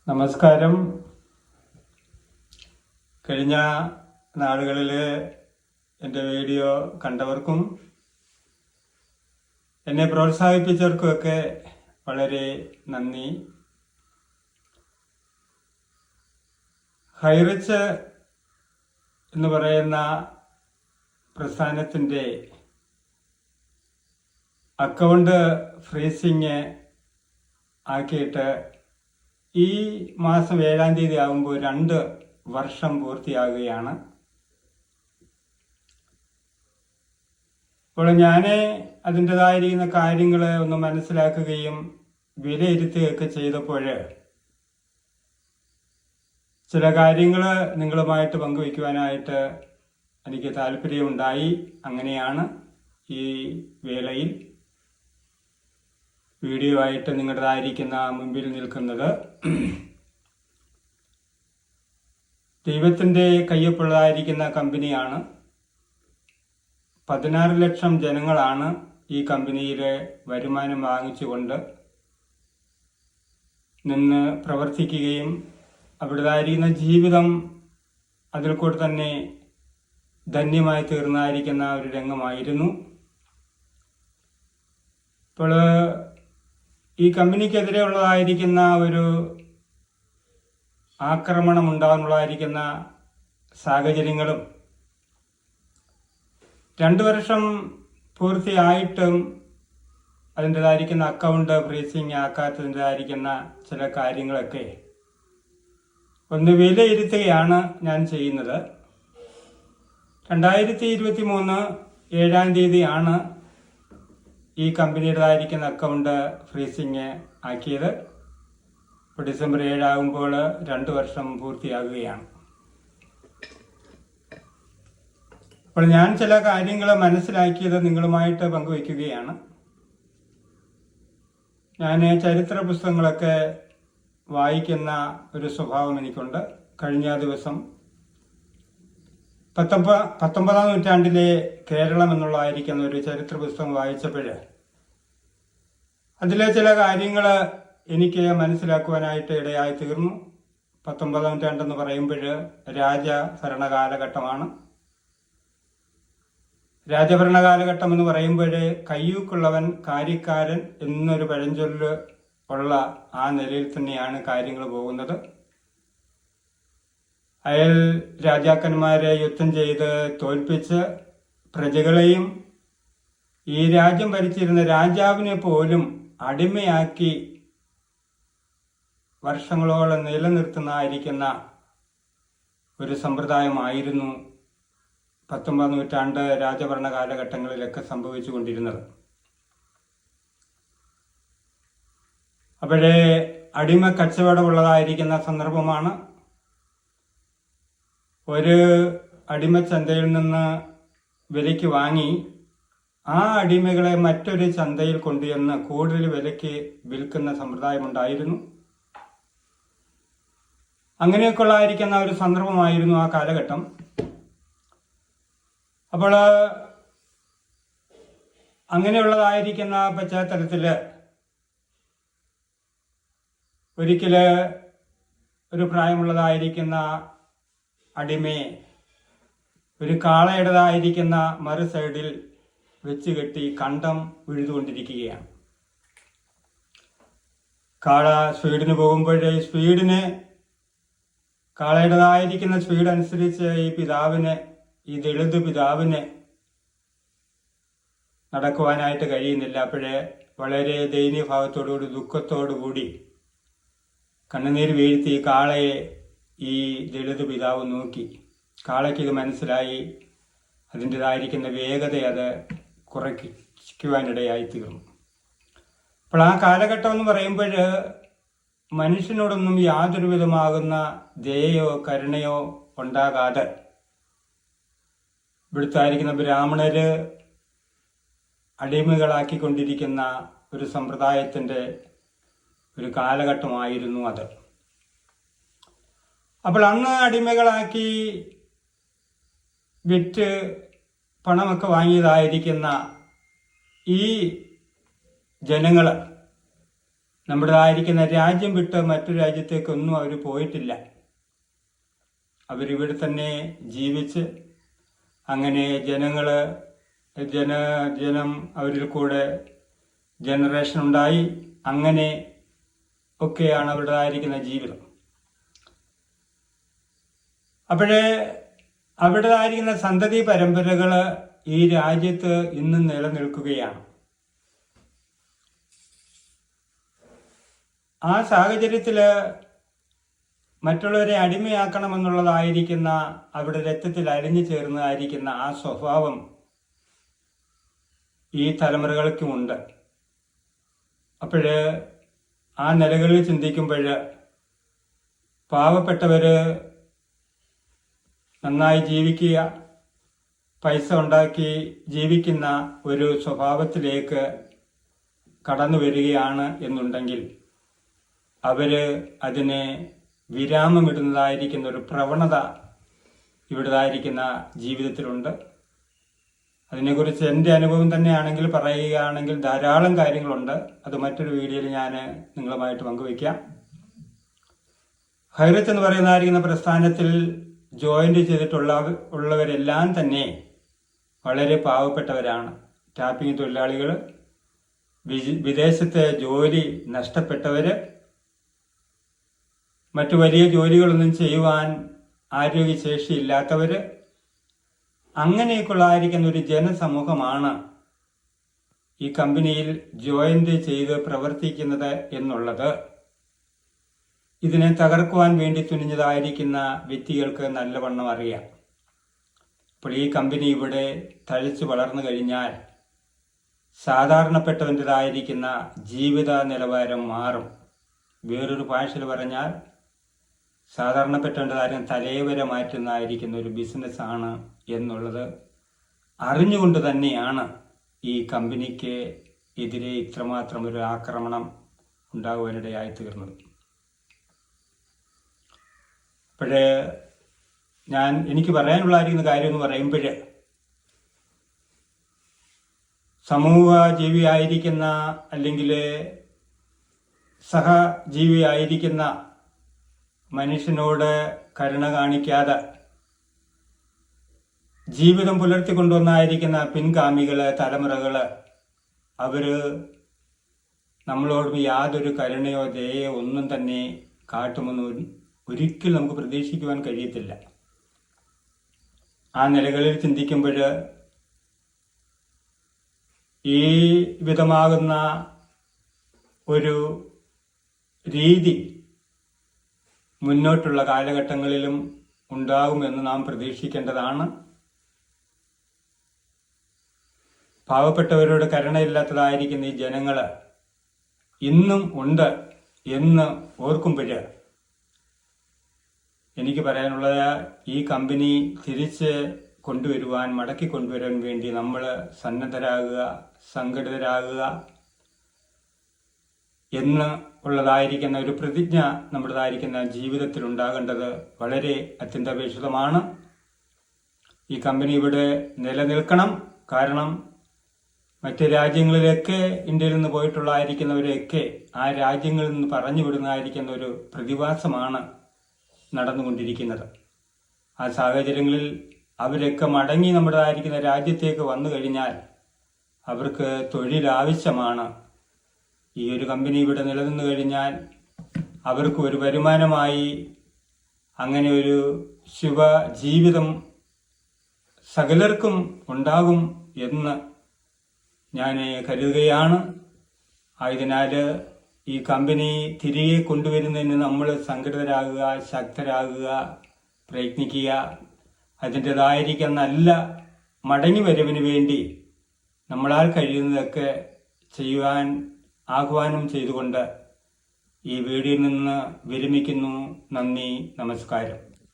നമസ്കാരം. കഴിഞ്ഞ നാളുകളിൽ എൻ്റെ വീഡിയോ കണ്ടവർക്കും എന്നെ പ്രോത്സാഹിപ്പിച്ചവർക്കുമൊക്കെ വളരെ നന്ദി. ഹൈറിച്ച് എന്ന് പറയുന്ന പ്രസ്ഥാനത്തിൻ്റെ അക്കൗണ്ട് ഫ്രീസിങ് ആക്കിയിട്ട് ഈ മാസം 7-ാം തീയതി ആകുമ്പോൾ 2 വർഷം പൂർത്തിയാകുകയാണ്. അപ്പോൾ ഞാൻ അതിൻ്റെതായിരിക്കുന്ന കാര്യങ്ങൾ ഒന്ന് മനസ്സിലാക്കുകയും വിലയിരുത്തുകയൊക്കെ ചെയ്തപ്പോൾ ചില കാര്യങ്ങൾ നിങ്ങളുമായിട്ട് പങ്കുവയ്ക്കുവാനായിട്ട് എനിക്ക് താല്പര്യമുണ്ടായി. അങ്ങനെയാണ് ഈ വേളയിൽ വീഡിയോ ആയിട്ട് നിങ്ങളുടേതായിരിക്കുന്ന മുമ്പിൽ നിൽക്കുന്നത്. ദൈവത്തിൻ്റെ കയ്യൊപ്പുള്ളതായിരിക്കുന്ന കമ്പനിയാണ്. 16 ലക്ഷം ജനങ്ങളാണ് ഈ കമ്പനിയിലെ വരുമാനം വാങ്ങിച്ചുകൊണ്ട് നിന്ന് പ്രവർത്തിക്കുകയും അവിടുതായിരിക്കുന്ന ജീവിതം അതിൽ കൂടെ തന്നെ ധന്യമായി തീർന്നായിരിക്കുന്ന ഒരു രംഗമായിരുന്നു. ഇപ്പോൾ ഈ കമ്പനിക്കെതിരെ ഉള്ളതായിരിക്കുന്ന ഒരു ആക്രമണം ഉണ്ടാകാനുള്ളതായിരിക്കുന്ന സാഹചര്യങ്ങളും 2 വർഷം പൂർത്തിയായിട്ടും അതിൻ്റെതായിരിക്കുന്ന അക്കൗണ്ട് ഫ്രീസിങ് ആക്കാത്തതിൻ്റെതായിരിക്കുന്ന ചില കാര്യങ്ങളൊക്കെ ഒന്ന് വിലയിരുത്തുകയാണ് ഞാൻ ചെയ്യുന്നത്. 2023 7-ാം തീയതിയാണ് ഈ കമ്പനിയുടേതായിരിക്കുന്ന അക്കൗണ്ട് ഫ്രീസിങ് ആക്കിയത്. ഇപ്പോൾ ഡിസംബർ 7 ആകുമ്പോൾ 2 വർഷം പൂർത്തിയാകുകയാണ്. അപ്പോൾ ഞാൻ ചില കാര്യങ്ങൾ മനസ്സിലാക്കിയത് നിങ്ങളുമായിട്ട് പങ്കുവയ്ക്കുകയാണ്. ഞാൻ ചരിത്ര പുസ്തകങ്ങളൊക്കെ വായിക്കുന്ന ഒരു സ്വഭാവം എനിക്കുണ്ട്. കഴിഞ്ഞ ദിവസം 19-ാം നൂറ്റാണ്ടിലെ കേരളം എന്നുള്ളതായിരിക്കുന്ന ഒരു ചരിത്ര പുസ്തകം വായിച്ചപ്പോൾ അതിലെ ചില കാര്യങ്ങൾ എനിക്ക് മനസ്സിലാക്കുവാനായിട്ട് ഇടയായി തീർന്നു. 19-ാം നൂറ്റാണ്ടെന്ന് പറയുമ്പോൾ രാജഭരണ കാലഘട്ടമാണ്. രാജഭരണ കാലഘട്ടം എന്ന് പറയുമ്പോൾ കയ്യൂക്കുള്ളവൻ കാര്യക്കാരൻ എന്നൊരു പഴഞ്ചൊല്ല് ഉള്ള ആ നിലയിൽ തന്നെയാണ് കാര്യങ്ങൾ പോകുന്നത്. അയൽ രാജാക്കന്മാരെ യുദ്ധം ചെയ്ത് തോൽപ്പിച്ച് പ്രജകളെയും ഈ രാജ്യം ഭരിച്ചിരുന്ന രാജാവിനെ പോലും അടിമയാക്കി വർഷങ്ങളോളം നിലനിർത്തുന്നതായിരിക്കുന്ന ഒരു സമ്പ്രദായമായിരുന്നു 19-ാം നൂറ്റാണ്ട് രാജഭരണ കാലഘട്ടങ്ങളിലൊക്കെ സംഭവിച്ചു കൊണ്ടിരുന്നത്. അപ്പോഴേ അടിമ കച്ചവടമുള്ളതായിരിക്കുന്ന സന്ദർഭമാണ്. ഒരു അടിമച്ചന്തയിൽ നിന്ന് വിലയ്ക്ക് വാങ്ങി ആ അടിമകളെ മറ്റൊരു ചന്തയിൽ കൊണ്ടുവന്ന് കൂടുതൽ വിലയ്ക്ക് വിൽക്കുന്ന സമ്പ്രദായമുണ്ടായിരുന്നു. അങ്ങനെയൊക്കെ ഉള്ളതായിരിക്കുന്ന ഒരു സന്ദർഭമായിരുന്നു ആ കാലഘട്ടം. അപ്പോൾ അങ്ങനെയുള്ളതായിരിക്കുന്ന പശ്ചാത്തലത്തിൽ ഒരിക്കൽ ഒരു പ്രായമുള്ളതായിരിക്കുന്ന അടിമയെ ഒരു കാളയുടേതായിരിക്കുന്ന മറു സൈഡിൽ വെച്ച് കെട്ടി കണ്ടം ഉഴുതുകൊണ്ടിരിക്കുകയാണ്. കാള സ്പീഡിന് പോകുമ്പോൾ കാളയുടേതായിരിക്കുന്ന സ്പീഡ് അനുസരിച്ച് ഈ ദളിത് പിതാവിന് നടക്കുവാനായിട്ട് കഴിയുന്നില്ല. അപ്പോഴേ വളരെ ദയനീയഭാവത്തോടുകൂടി ദുഃഖത്തോടുകൂടി കണ്ണുനീര് വീഴ്ത്തി കാളയെ ഈ ദളിത് പിതാവ് നോക്കി. കാളയ്ക്ക് ഇത് മനസ്സിലായി. അതിൻ്റെതായിരിക്കുന്ന വേഗത അത് കുറയ്ക്കുവാനിടയായി തീർന്നു. അപ്പോൾ ആ കാലഘട്ടം എന്ന് പറയുമ്പോൾ മനുഷ്യനോടൊന്നും യാതൊരു വിധമാകുന്ന ദയയോ കരുണയോ ഉണ്ടാകാതെ ഇവിടുത്തായിരിക്കുന്ന ബ്രാഹ്മണര് അടിമകളാക്കിക്കൊണ്ടിരിക്കുന്ന ഒരു സമ്പ്രദായത്തിൻ്റെ ഒരു കാലഘട്ടമായിരുന്നു അത്. അപ്പോൾ അന്ന് അടിമകളാക്കി വിറ്റ് പണമൊക്കെ വാങ്ങിയതായിരിക്കുന്ന ഈ ജനങ്ങൾ നമ്മുടേതായിരിക്കുന്ന രാജ്യം വിട്ട് മറ്റു രാജ്യത്തേക്കൊന്നും അവർ പോയിട്ടില്ല. അവരിവിടെ തന്നെ ജീവിച്ച് അങ്ങനെ ജനം അവരിൽ കൂടെ ജനറേഷൻ ഉണ്ടായി. അങ്ങനെ ഒക്കെയാണ് അവരുടേതായിരിക്കുന്ന ജീവിതം. അവരുടേതായിരിക്കുന്ന സന്തതി പരമ്പരകൾ ഈ രാജ്യത്ത് ഇന്നും നിലനിൽക്കുകയാണ്. ആ സാഹചര്യത്തില് മറ്റുള്ളവരെ അടിമയാക്കണമെന്നുള്ളതായിരിക്കുന്ന അവിടെ രക്തത്തിൽ അലിഞ്ഞു ചേർന്നതായിരിക്കുന്ന ആ സ്വഭാവം ഈ തലമുറകൾക്കുമുണ്ട്. ആ നിലകളിൽ ചിന്തിക്കുമ്പോൾ പാവപ്പെട്ടവര് നന്നായി ജീവിക്കുക, പൈസ ഉണ്ടാക്കി ജീവിക്കുന്ന ഒരു സ്വഭാവത്തിലേക്ക് കടന്നു വരികയാണ് എന്നുണ്ടെങ്കിൽ അതിനെ വിരാമമിടുന്നതായിരിക്കുന്ന ഒരു പ്രവണത ഇവിടുതായിരിക്കുന്ന ജീവിതത്തിലുണ്ട്. അതിനെക്കുറിച്ച് എൻ്റെ അനുഭവം തന്നെയാണെങ്കിൽ പറയുകയാണെങ്കിൽ ധാരാളം കാര്യങ്ങളുണ്ട്. അത് മറ്റൊരു വീഡിയോയിൽ ഞാൻ നിങ്ങളുമായിട്ട് പങ്കുവയ്ക്കാം. ഹൈറത്ത് എന്ന് പറയുന്നതായിരിക്കുന്ന പ്രസ്ഥാനത്തിൽ ജോയിന്റ് ചെയ്തിട്ടുള്ളവരെല്ലാം തന്നെ വളരെ പാവപ്പെട്ടവരാണ്. ടാപ്പിംഗ് തൊഴിലാളികൾ, വിദേശത്തെ ജോലി നഷ്ടപ്പെട്ടവര്, മറ്റു വലിയ ജോലികളൊന്നും ചെയ്യുവാൻ ആരോഗ്യശേഷിയില്ലാത്തവര്, അങ്ങനെയൊക്കെയുള്ളതായിരിക്കുന്ന ഒരു ജനസമൂഹമാണ് ഈ കമ്പനിയിൽ ജോയിന്റ് ചെയ്ത് പ്രവർത്തിക്കുന്നത് എന്നുള്ളത് ഇതിനെ തകർക്കുവാൻ വേണ്ടി തുനിഞ്ഞതായിരിക്കുന്ന വ്യക്തികൾക്ക് നല്ലവണ്ണം അറിയാം. അപ്പോൾ ഈ കമ്പനി ഇവിടെ തഴച്ചു വളർന്നു കഴിഞ്ഞാൽ സാധാരണപ്പെട്ടവൻ്റെതായിരിക്കുന്ന ജീവിത നിലവാരം മാറും. വേറൊരു ഭാഷയിൽ പറഞ്ഞാൽ സാധാരണപ്പെട്ടവൻ്റെതായിരിക്കും തലവര മാറ്റുന്നതായിരിക്കുന്ന ഒരു ബിസിനസ്സാണ് എന്നുള്ളത് അറിഞ്ഞുകൊണ്ട് തന്നെയാണ് ഈ കമ്പനിക്ക് എതിരെ ഇത്രമാത്രം ഒരു ആക്രമണം ഉണ്ടാകുവാനിടയായി തീർന്നത്. എനിക്ക് പറയാനുള്ളതായിരിക്കുന്ന കാര്യം എന്ന് പറയുമ്പോൾ സമൂഹ ജീവിയായിരിക്കുന്ന അല്ലെങ്കിൽ സഹജീവിയായിരിക്കുന്ന മനുഷ്യനോട് കരുണ കാണിക്കാതെ ജീവിതം പുലർത്തിക്കൊണ്ടുവന്നായിരിക്കുന്ന പിൻഗാമികള്, തലമുറകള്, നമ്മളോട് യാതൊരു കരുണയോ ദയയോ ഒന്നും തന്നെ കാട്ടുമെന്ന് ഒരിക്കലും നമുക്ക് പ്രതീക്ഷിക്കുവാൻ കഴിയത്തില്ല. ആ നിലകളിൽ ചിന്തിക്കുമ്പോൾ ഈ വിധമാകുന്ന ഒരു രീതി മുന്നോട്ടുള്ള കാലഘട്ടങ്ങളിലും ഉണ്ടാകുമെന്ന് നാം പ്രതീക്ഷിക്കേണ്ടതാണ്. പാവപ്പെട്ടവരോട് കരുണയില്ലാത്തതായിരിക്കുന്ന ഈ ജനങ്ങൾ ഇന്നും ഉണ്ട് എന്ന് ഓർക്കുമ്പോൾ എനിക്ക് പറയാനുള്ളത്, ഈ കമ്പനി തിരിച്ച് മടക്കി കൊണ്ടുവരാൻ വേണ്ടി നമ്മൾ സന്നദ്ധരാകുക, സംഘടിതരാകുക എന്ന് ഉള്ളതായിരിക്കുന്ന ഒരു പ്രതിജ്ഞ നമ്മുടേതായിരിക്കുന്ന ജീവിതത്തിൽ ഉണ്ടാകേണ്ടത് വളരെ അത്യന്താപേക്ഷിതമാണ്. ഈ കമ്പനി ഇവിടെ നിലനിൽക്കണം. കാരണം മറ്റ് രാജ്യങ്ങളിലൊക്കെ ഇന്ത്യയിൽ നിന്ന് പോയിട്ടുള്ളതായിരിക്കുന്നവരെയൊക്കെ ആ രാജ്യങ്ങളിൽ നിന്ന് പറഞ്ഞു വിടുന്നതായിരിക്കുന്ന ഒരു പ്രതിഭാസമാണ് നടന്നുകൊണ്ടിരിക്കുന്നത്. ആ സാഹചര്യങ്ങളിൽ അവരൊക്കെ മടങ്ങി നമ്മുടേതായിരിക്കുന്ന രാജ്യത്തേക്ക് വന്നു കഴിഞ്ഞാൽ അവർക്ക് തൊഴിലാവശ്യമാണ്. ഈ ഒരു കമ്പനി ഇവിടെ നിലനിന്നു കഴിഞ്ഞാൽ അവർക്ക് ഒരു വരുമാനമായി അങ്ങനെ ഒരു ശുഭ ജീവിതം സകലർക്കും ഉണ്ടാകും എന്ന് ഞാൻ കരുതുകയാണ്. ആയതിനാൽ ഈ കമ്പനി തിരികെ കൊണ്ടുവരുന്നതിന് നമ്മൾ സംഘടിതരാകുക, ശക്തരാകുക, പ്രയത്നിക്കുക. അതിൻ്റെതായിരിക്കുന്ന നല്ല മടങ്ങി വരവിന് വേണ്ടി നമ്മളാൽ കഴിയുന്നതൊക്കെ ചെയ്യുവാൻ ആഹ്വാനം ചെയ്തുകൊണ്ട് ഈ വീഡിയോയിൽ നിന്ന് വിരമിക്കുന്നു. നന്ദി, നമസ്കാരം.